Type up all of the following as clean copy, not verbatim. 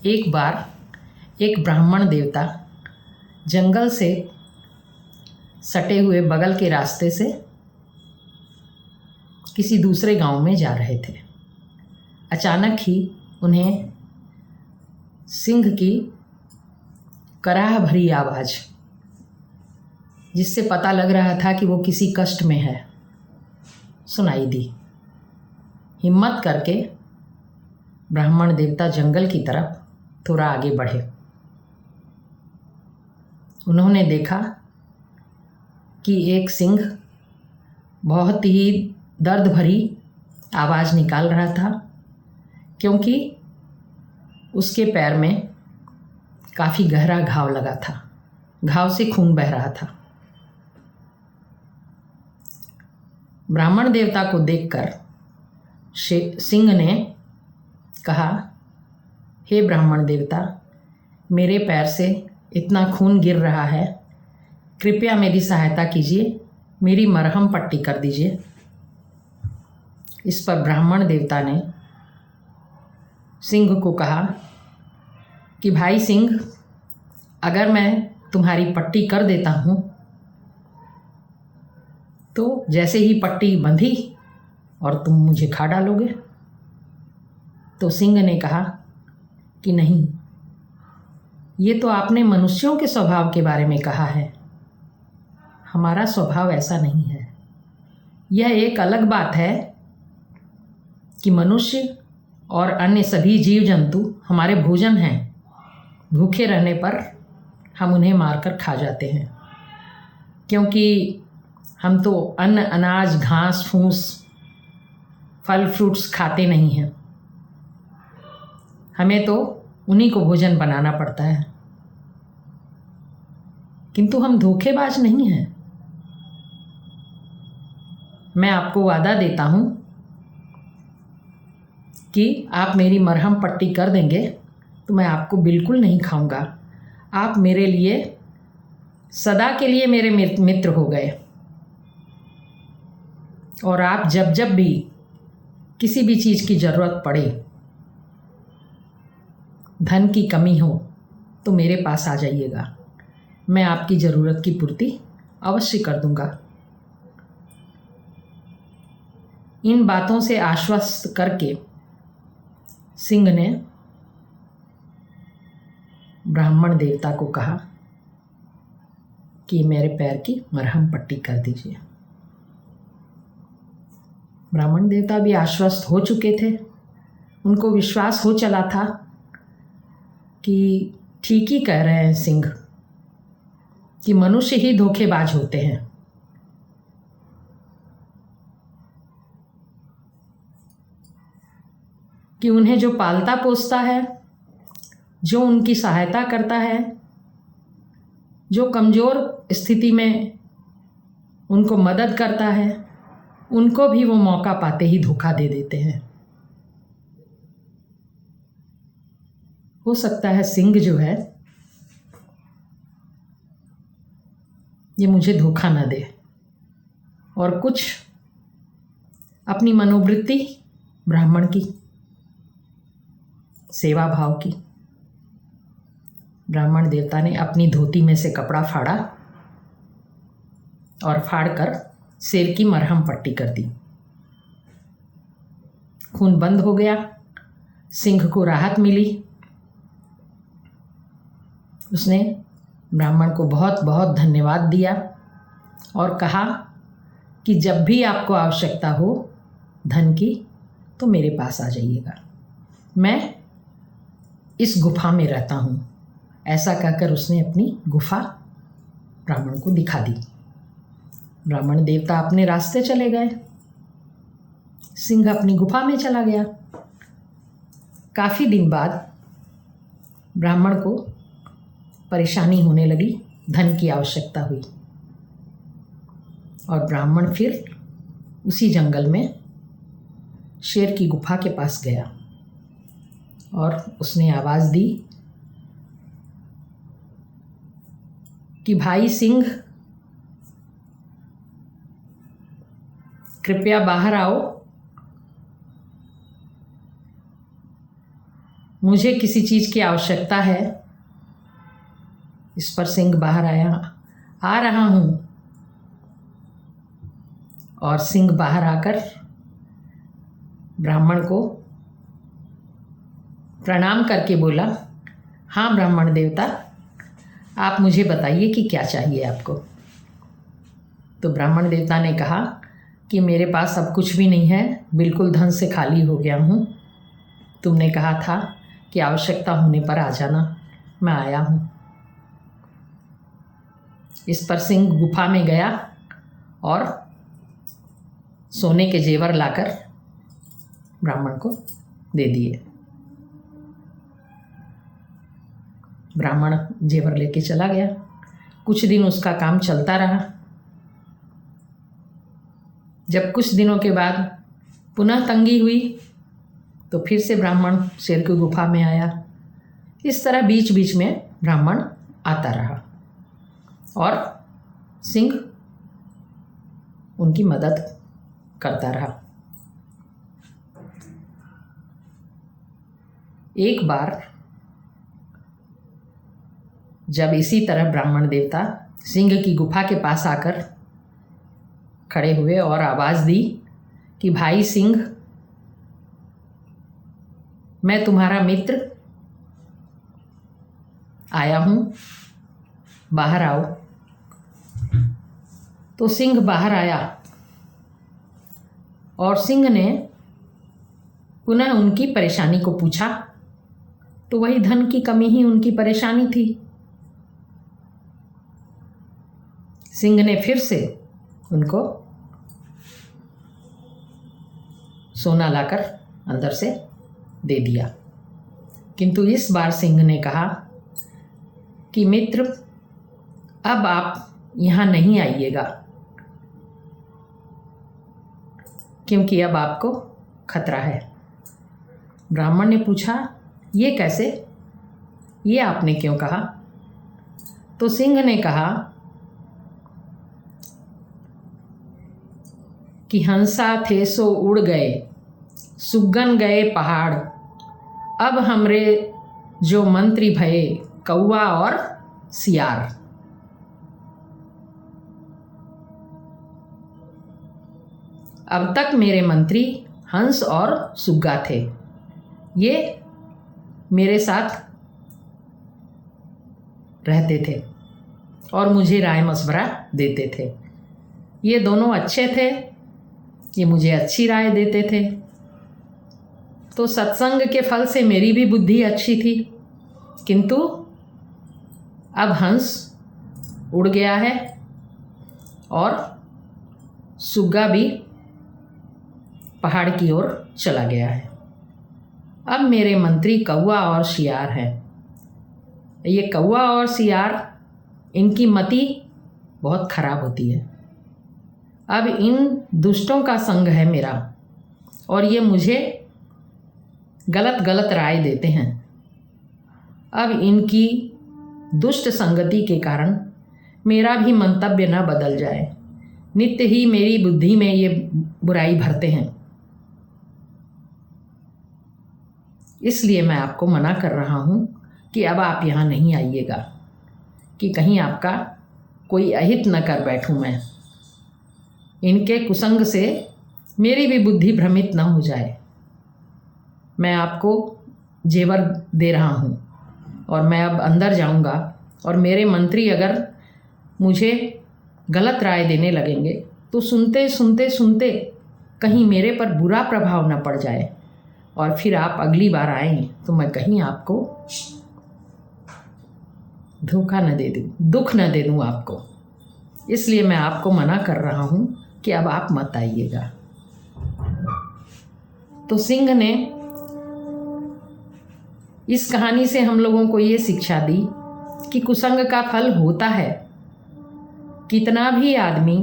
एक बार एक ब्राह्मण देवता जंगल से सटे हुए बगल के रास्ते से किसी दूसरे गांव में जा रहे थे। अचानक ही उन्हें सिंह की कराह भरी आवाज़, जिससे पता लग रहा था कि वो किसी कष्ट में है, सुनाई दी। हिम्मत करके ब्राह्मण देवता जंगल की तरफ थोड़ा आगे बढ़े। उन्होंने देखा कि एक सिंह बहुत ही दर्द भरी आवाज़ निकाल रहा था, क्योंकि उसके पैर में काफ़ी गहरा घाव लगा था। घाव से खून बह रहा था। ब्राह्मण देवता को देखकर सिंह ने कहा, हे ब्राह्मण देवता, मेरे पैर से इतना खून गिर रहा है, कृपया मेरी सहायता कीजिए, मेरी मरहम पट्टी कर दीजिए। इस पर ब्राह्मण देवता ने सिंह को कहा कि भाई सिंह, अगर मैं तुम्हारी पट्टी कर देता हूँ तो जैसे ही पट्टी बंधी और तुम मुझे खा डालोगे। तो सिंह ने कहा कि नहीं, ये तो आपने मनुष्यों के स्वभाव के बारे में कहा है, हमारा स्वभाव ऐसा नहीं है। यह एक अलग बात है कि मनुष्य और अन्य सभी जीव जंतु हमारे भोजन हैं। भूखे रहने पर हम उन्हें मारकर खा जाते हैं, क्योंकि हम तो अन्न, अनाज, घास फूस, फल फ्रूट्स खाते नहीं हैं। हमें तो उन्हीं को भोजन बनाना पड़ता है। किंतु हम धोखेबाज नहीं हैं। मैं आपको वादा देता हूँ कि आप मेरी मरहम पट्टी कर देंगे तो मैं आपको बिल्कुल नहीं खाऊंगा। आप मेरे लिए सदा के लिए मेरे मित्र हो गए, और आप जब जब भी किसी भी चीज़ की ज़रूरत पड़े, धन की कमी हो, तो मेरे पास आ जाइएगा। मैं आपकी ज़रूरत की पूर्ति अवश्य कर दूंगा। इन बातों से आश्वस्त करके सिंह ने ब्राह्मण देवता को कहा कि मेरे पैर की मरहम पट्टी कर दीजिए। ब्राह्मण देवता भी आश्वस्त हो चुके थे। उनको विश्वास हो चला था कि ठीक ही कह रहे हैं सिंह, कि मनुष्य ही धोखेबाज होते हैं। कि उन्हें जो पालता पोसता है, जो उनकी सहायता करता है, जो कमज़ोर स्थिति में उनको मदद करता है, उनको भी वो मौका पाते ही धोखा दे देते हैं। हो सकता है सिंह जो है ये मुझे धोखा ना दे, और कुछ अपनी मनोवृत्ति ब्राह्मण की, सेवा भाव की। ब्राह्मण देवता ने अपनी धोती में से कपड़ा फाड़ा और फाड़कर शेर की मरहम पट्टी कर दी। खून बंद हो गया। सिंह को राहत मिली। उसने ब्राह्मण को बहुत बहुत धन्यवाद दिया और कहा कि जब भी आपको आवश्यकता हो धन की, तो मेरे पास आ जाइएगा। मैं इस गुफा में रहता हूँ। ऐसा कहकर उसने अपनी गुफा ब्राह्मण को दिखा दी। ब्राह्मण देवता अपने रास्ते चले गए। सिंह अपनी गुफा में चला गया। काफ़ी दिन बाद ब्राह्मण को परेशानी होने लगी, धन की आवश्यकता हुई, और ब्राह्मण फिर उसी जंगल में शेर की गुफा के पास गया और उसने आवाज़ दी कि भाई सिंह, कृपया बाहर आओ, मुझे किसी चीज़ की आवश्यकता है। इस पर सिंह बाहर आया। आ रहा हूँ। और सिंह बाहर आकर ब्राह्मण को प्रणाम करके बोला, हाँ ब्राह्मण देवता, आप मुझे बताइए कि क्या चाहिए आपको। तो ब्राह्मण देवता ने कहा कि मेरे पास अब कुछ भी नहीं है, बिल्कुल धन से खाली हो गया हूँ। तुमने कहा था कि आवश्यकता होने पर आ जाना, मैं आया हूँ। इस पर सिंह गुफा में गया और सोने के जेवर लाकर ब्राह्मण को दे दिए। ब्राह्मण जेवर लेके चला गया। कुछ दिन उसका काम चलता रहा। जब कुछ दिनों के बाद पुनः तंगी हुई तो फिर से ब्राह्मण शेर की गुफा में आया। इस तरह बीच बीच में ब्राह्मण आता रहा और सिंह उनकी मदद करता रहा। एक बार जब इसी तरह ब्राह्मण देवता सिंह की गुफा के पास आकर खड़े हुए और आवाज़ दी कि भाई सिंह, मैं तुम्हारा मित्र आया हूँ, बाहर आओ। तो सिंह बाहर आया और सिंह ने पुनः उनकी परेशानी को पूछा। तो वही धन की कमी ही उनकी परेशानी थी। सिंह ने फिर से उनको सोना लाकर अंदर से दे दिया। किंतु इस बार सिंह ने कहा कि मित्र, अब आप यहाँ नहीं आइएगा, क्योंकि अब आपको खतरा है। ब्राह्मण ने पूछा, ये कैसे? ये आपने क्यों कहा? तो सिंह ने कहा कि हंसा थे सो उड़ गए, सुगन गए पहाड़, अब हमरे जो मंत्री भये कौआ और सियार। अब तक मेरे मंत्री हंस और सुग्गा थे। ये मेरे साथ रहते थे और मुझे राय मशवरा देते थे। ये दोनों अच्छे थे, ये मुझे अच्छी राय देते थे। तो सत्संग के फल से मेरी भी बुद्धि अच्छी थी। किंतु अब हंस उड़ गया है और सुग्गा भी पहाड़ की ओर चला गया है। अब मेरे मंत्री कौआ और सियार हैं। ये कौआ और सियार, इनकी मति बहुत खराब होती है। अब इन दुष्टों का संग है मेरा और ये मुझे गलत गलत राय देते हैं। अब इनकी दुष्ट संगति के कारण मेरा भी मंतव्य न बदल जाए। नित्य ही मेरी बुद्धि में ये बुराई भरते हैं। इसलिए मैं आपको मना कर रहा हूँ कि अब आप यहाँ नहीं आइएगा, कि कहीं आपका कोई अहित न कर बैठूँ मैं। इनके कुसंग से मेरी भी बुद्धि भ्रमित न हो जाए। मैं आपको जेवर दे रहा हूँ और मैं अब अंदर जाऊँगा और मेरे मंत्री अगर मुझे गलत राय देने लगेंगे तो सुनते सुनते सुनते कहीं मेरे पर बुरा प्रभाव न पड़ जाए और फिर आप अगली बार आएँ तो मैं कहीं आपको धोखा न दे दूँ, दुख न दे दूँ आपको। इसलिए मैं आपको मना कर रहा हूँ कि अब आप मत आइएगा। तो सिंह ने इस कहानी से हम लोगों को ये शिक्षा दी कि कुसंग का फल होता है। कितना भी आदमी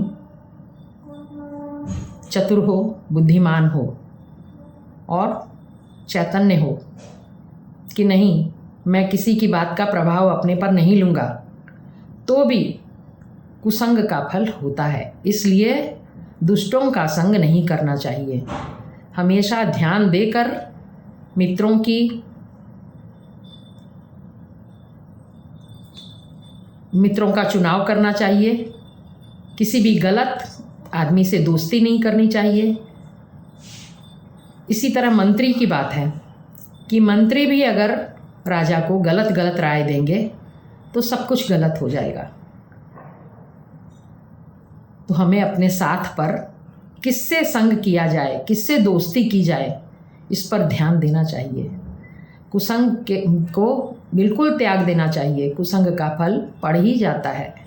चतुर हो, बुद्धिमान हो और चैतन्य हो कि नहीं, मैं किसी की बात का प्रभाव अपने पर नहीं लूँगा, तो भी कुसंग का फल होता है। इसलिए दुष्टों का संग नहीं करना चाहिए। हमेशा ध्यान देकर मित्रों की मित्रों का चुनाव करना चाहिए, किसी भी गलत आदमी से दोस्ती नहीं करनी चाहिए। इसी तरह मंत्री की बात है कि मंत्री भी अगर राजा को गलत गलत राय देंगे तो सब कुछ गलत हो जाएगा। तो हमें अपने साथ पर किससे संग किया जाए, किससे दोस्ती की जाए, इस पर ध्यान देना चाहिए। कुसंग को बिल्कुल त्याग देना चाहिए। कुसंग का फल पड़ ही जाता है।